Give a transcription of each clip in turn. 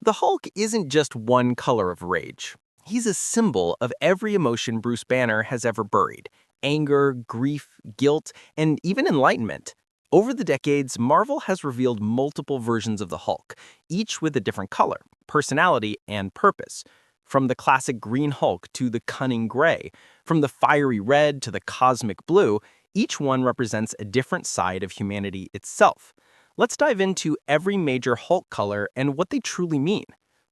The Hulk isn't just one color of rage. He's a symbol of every emotion Bruce Banner has ever buried: anger, grief, guilt, and even enlightenment. Over the decades, Marvel has revealed multiple versions of the Hulk, each with a different color, personality, and purpose. From the classic green Hulk to the cunning gray, from the fiery red to the cosmic blue, each one represents a different side of humanity itself. Let's dive into every major Hulk color and what they truly mean.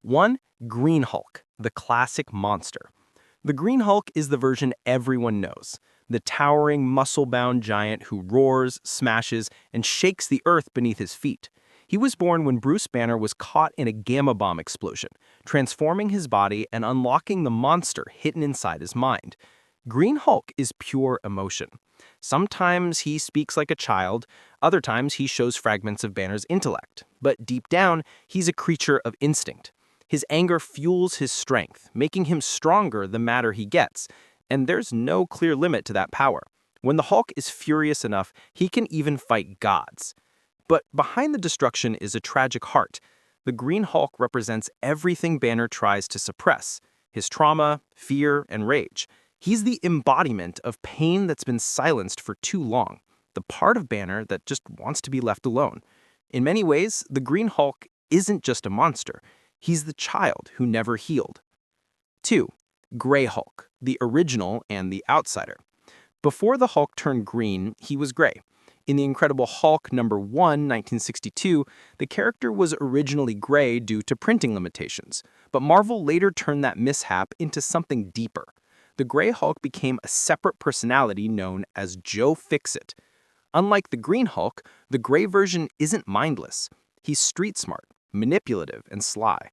1. Green Hulk, the classic monster. The Green Hulk is the version everyone knows, the towering, muscle-bound giant who roars, smashes, and shakes the earth beneath his feet. He was born when Bruce Banner was caught in a gamma bomb explosion, transforming his body and unlocking the monster hidden inside his mind. Green Hulk is pure emotion. Sometimes he speaks like a child, other times he shows fragments of Banner's intellect, but deep down, he's a creature of instinct. His anger fuels his strength, making him stronger the madder he gets, and there's no clear limit to that power. When the Hulk is furious enough, he can even fight gods. But behind the destruction is a tragic heart. The Green Hulk represents everything Banner tries to suppress: his trauma, fear, and rage. He's the embodiment of pain that's been silenced for too long, the part of Banner that just wants to be left alone. In many ways, the Green Hulk isn't just a monster. He's the child who never healed. 2. Gray Hulk, the original and the outsider. Before the Hulk turned green, he was gray. In The Incredible Hulk #1, 1962, the character was originally gray due to printing limitations, but Marvel later turned that mishap into something deeper. The Gray Hulk became a separate personality known as Joe Fixit. Unlike the Green Hulk, the gray version isn't mindless. He's street-smart, manipulative, and sly,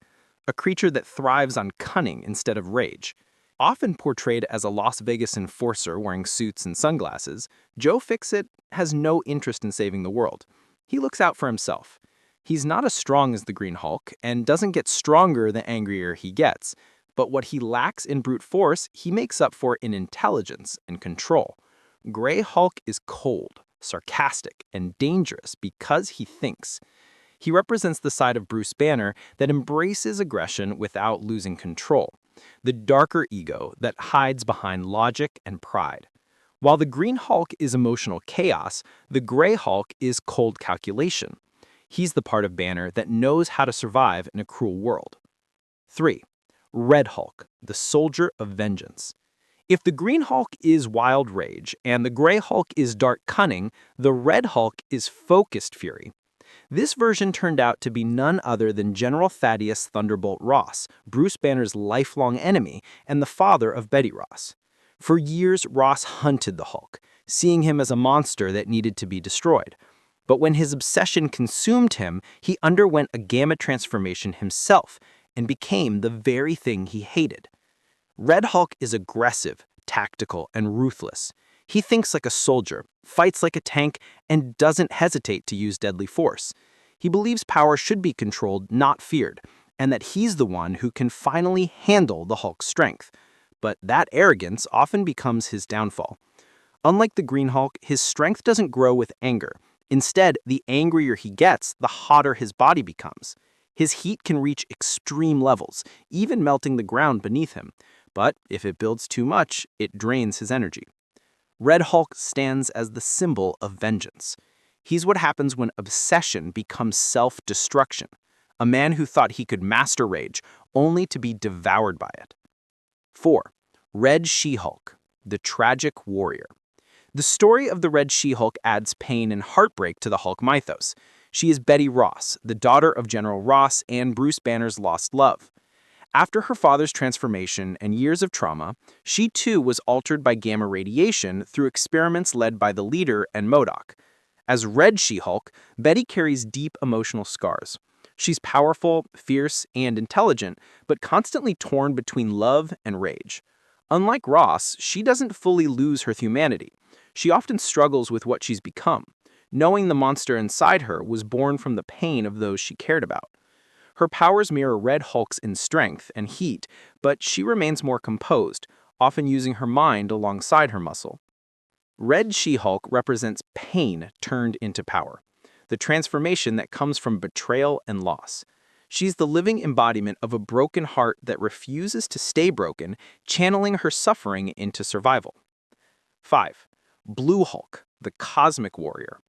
a creature that thrives on cunning instead of rage. Often portrayed as a Las Vegas enforcer wearing suits and sunglasses, Joe Fixit has no interest in saving the world. He looks out for himself. He's not as strong as the Green Hulk and doesn't get stronger the angrier he gets, but what he lacks in brute force, he makes up for in intelligence and control. Gray Hulk is cold, sarcastic, and dangerous because he thinks. He represents the side of Bruce Banner that embraces aggression without losing control, the darker ego that hides behind logic and pride. While the Green Hulk is emotional chaos, the Gray Hulk is cold calculation. He's the part of Banner that knows how to survive in a cruel world. 3. Red Hulk, the soldier of vengeance. If the Green Hulk is wild rage and the Gray Hulk is dark cunning, the Red Hulk is focused fury. This version turned out to be none other than General Thaddeus Thunderbolt Ross, Bruce Banner's lifelong enemy and the father of Betty Ross. For years, Ross hunted the Hulk, seeing him as a monster that needed to be destroyed. But when his obsession consumed him, he underwent a gamma transformation himself and became the very thing he hated. Red Hulk is aggressive, tactical, and ruthless. He thinks like a soldier, fights like a tank, and doesn't hesitate to use deadly force. He believes power should be controlled, not feared, and that he's the one who can finally handle the Hulk's strength. But that arrogance often becomes his downfall. Unlike the Green Hulk, his strength doesn't grow with anger. Instead, the angrier he gets, the hotter his body becomes. His heat can reach extreme levels, even melting the ground beneath him. But if it builds too much, it drains his energy. Red Hulk stands as the symbol of vengeance. He's what happens when obsession becomes self-destruction. A man who thought he could master rage, only to be devoured by it. 4. Red She-Hulk, the tragic warrior. The story of the Red She-Hulk adds pain and heartbreak to the Hulk mythos. She is Betty Ross, the daughter of General Ross and Bruce Banner's lost love. After her father's transformation and years of trauma, she too was altered by gamma radiation through experiments led by the leader and MODOK. As Red She-Hulk, Betty carries deep emotional scars. She's powerful, fierce, and intelligent, but constantly torn between love and rage. Unlike Ross, she doesn't fully lose her humanity. She often struggles with what she's become, knowing the monster inside her was born from the pain of those she cared about. Her powers mirror Red Hulk's in strength and heat, but she remains more composed, often using her mind alongside her muscle. Red She-Hulk represents pain turned into power, the transformation that comes from betrayal and loss. She's the living embodiment of a broken heart that refuses to stay broken, channeling her suffering into survival. 5. Blue Hulk, the cosmic warrior.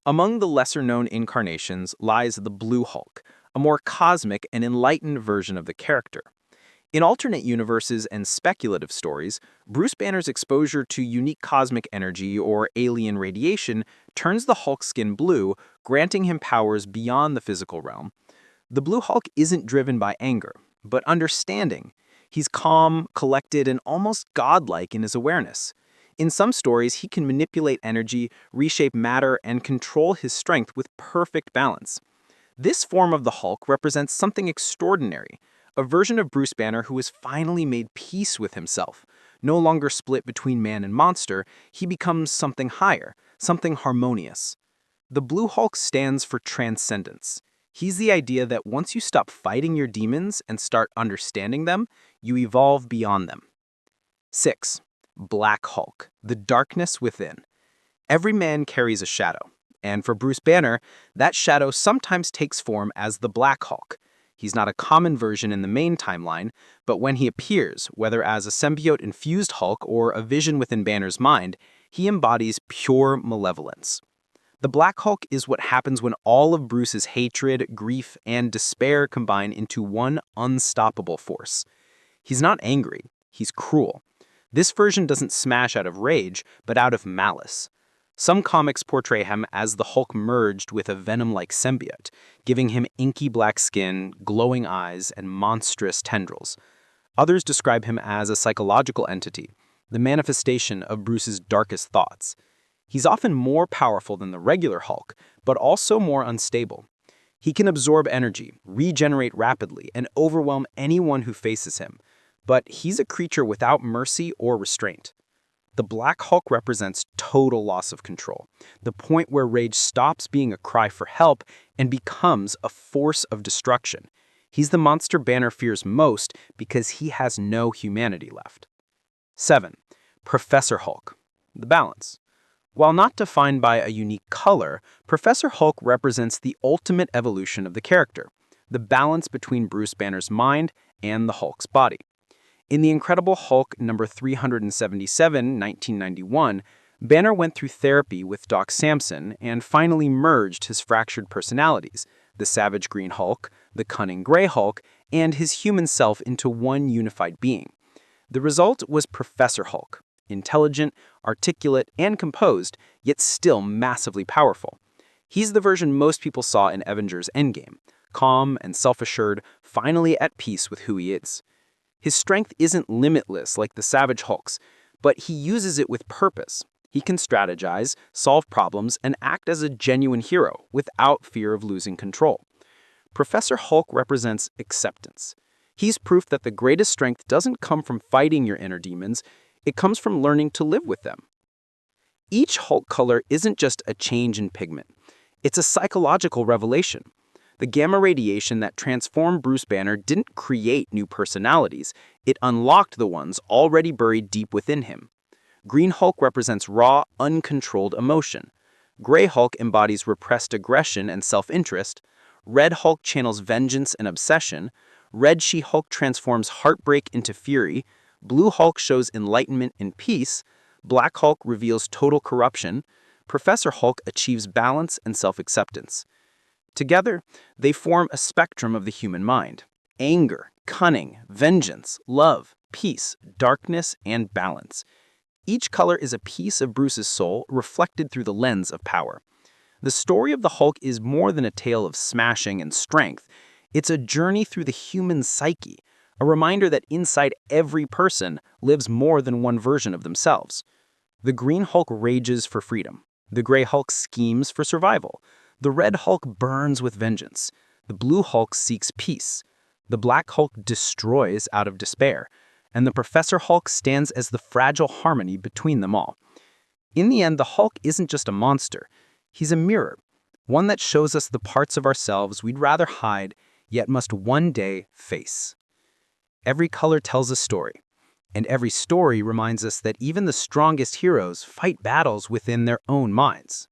Among the lesser-known incarnations lies the Blue Hulk, a more cosmic and enlightened version of the character. In alternate universes and speculative stories, Bruce Banner's exposure to unique cosmic energy or alien radiation turns the Hulk's skin blue, granting him powers beyond the physical realm. The Blue Hulk isn't driven by anger, but understanding. He's calm, collected, and almost godlike in his awareness. In some stories, he can manipulate energy, reshape matter, and control his strength with perfect balance. This form of the Hulk represents something extraordinary, a version of Bruce Banner who has finally made peace with himself. No longer split between man and monster, he becomes something higher, something harmonious. The Blue Hulk stands for transcendence. He's the idea that once you stop fighting your demons and start understanding them, you evolve beyond them. 6. Black Hulk, the darkness within. Every man carries a shadow, and for Bruce Banner, that shadow sometimes takes form as the Black Hulk. He's not a common version in the main timeline, but when he appears, whether as a symbiote-infused Hulk or a vision within Banner's mind, he embodies pure malevolence. The Black Hulk is what happens when all of Bruce's hatred, grief, and despair combine into one unstoppable force. He's not angry, he's cruel. This version doesn't smash out of rage, but out of malice. Some comics portray him as the Hulk merged with a venom-like symbiote, giving him inky black skin, glowing eyes, and monstrous tendrils. Others describe him as a psychological entity, the manifestation of Bruce's darkest thoughts. He's often more powerful than the regular Hulk, but also more unstable. He can absorb energy, regenerate rapidly, and overwhelm anyone who faces him. But he's a creature without mercy or restraint. The Black Hulk represents total loss of control, the point where rage stops being a cry for help and becomes a force of destruction. He's the monster Banner fears most because he has no humanity left. 7. Professor Hulk, the balance. While not defined by a unique color, Professor Hulk represents the ultimate evolution of the character, the balance between Bruce Banner's mind and the Hulk's body. In The Incredible Hulk number 377, 1991, Banner went through therapy with Doc Samson and finally merged his fractured personalities, the savage green Hulk, the cunning gray Hulk, and his human self into one unified being. The result was Professor Hulk, intelligent, articulate, and composed, yet still massively powerful. He's the version most people saw in Avengers Endgame, calm and self-assured, finally at peace with who he is. His strength isn't limitless like the Savage Hulk's, but he uses it with purpose. He can strategize, solve problems, and act as a genuine hero without fear of losing control. Professor Hulk represents acceptance. He's proof that the greatest strength doesn't come from fighting your inner demons, it comes from learning to live with them. Each Hulk color isn't just a change in pigment. It's a psychological revelation. The gamma radiation that transformed Bruce Banner didn't create new personalities, it unlocked the ones already buried deep within him. Green Hulk represents raw, uncontrolled emotion. Gray Hulk embodies repressed aggression and self-interest. Red Hulk channels vengeance and obsession. Red She-Hulk transforms heartbreak into fury. Blue Hulk shows enlightenment and peace. Black Hulk reveals total corruption. Professor Hulk achieves balance and self-acceptance. Together, they form a spectrum of the human mind: anger, cunning, vengeance, love, peace, darkness, and balance. Each color is a piece of Bruce's soul reflected through the lens of power. The story of the Hulk is more than a tale of smashing and strength. It's a journey through the human psyche, a reminder that inside every person lives more than one version of themselves. The Green Hulk rages for freedom. The Gray Hulk schemes for survival. The Red Hulk burns with vengeance. The Blue Hulk seeks peace. The Black Hulk destroys out of despair. And the Professor Hulk stands as the fragile harmony between them all. In the end, the Hulk isn't just a monster. He's a mirror, one that shows us the parts of ourselves we'd rather hide, yet must one day face. Every color tells a story, and every story reminds us that even the strongest heroes fight battles within their own minds.